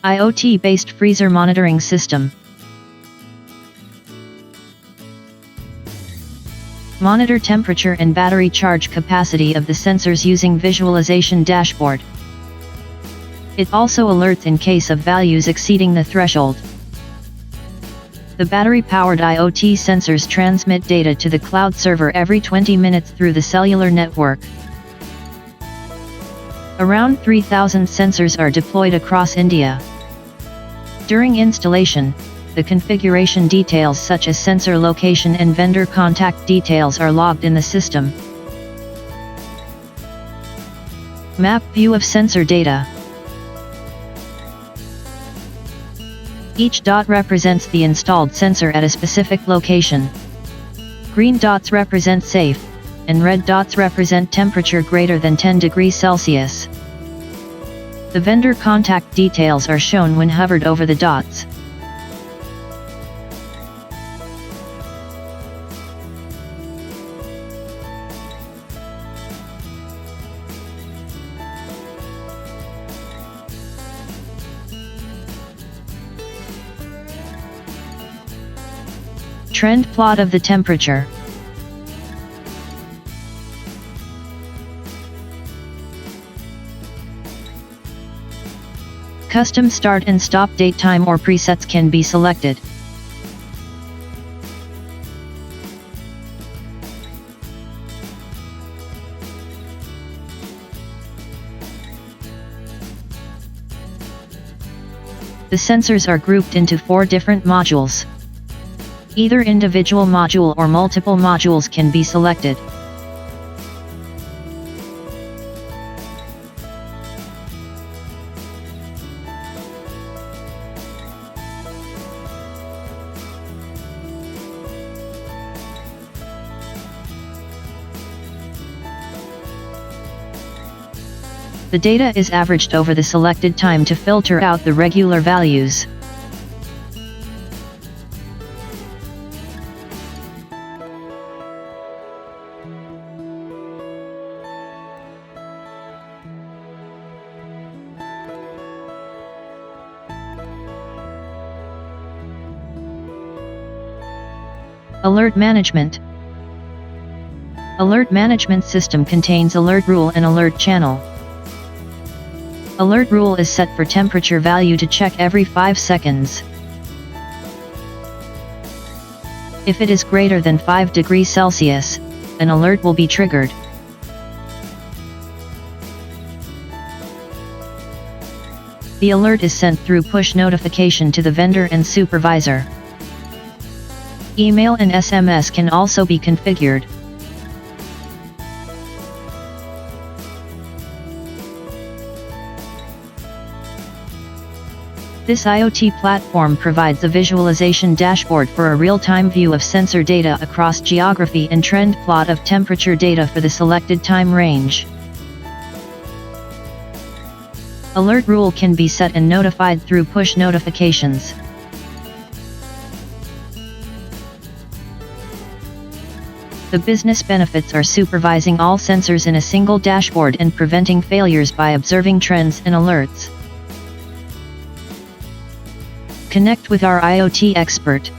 IoT-based freezer monitoring system. Monitor temperature and battery charge capacity of the sensors using visualization dashboard. It also alerts in case of values exceeding the threshold. The battery-powered IoT sensors transmit data to the cloud server every 20 minutes through the cellular network. Around 3,000 sensors are deployed across India. During installation, the configuration details such as sensor location and vendor contact details are logged in the system. Map view of sensor data. Each dot represents the installed sensor at a specific location. Green dots represent safe, and red dots represent temperature greater than 10 degrees Celsius. The vendor contact details are shown when hovered over the dots. Trend plot of the temperature. Custom start and stop date time or presets can be selected. The sensors are grouped into 4 different modules. Either individual module or multiple modules can be selected. The data is averaged over the selected time to filter out the regular values. Alert management. Alert management system contains alert rule and alert channel. Alert rule is set for temperature value to check every 5 seconds. If it is greater than 5 degrees Celsius, an alert will be triggered. The alert is sent through push notification to the vendor and supervisor. Email and SMS can also be configured. This IoT platform provides a visualization dashboard for a real-time view of sensor data across geography and trend plot of temperature data for the selected time range. Alert rule can be set and notified through push notifications. The business benefits are supervising all sensors in a single dashboard and preventing failures by observing trends and alerts. Connect with our IoT expert.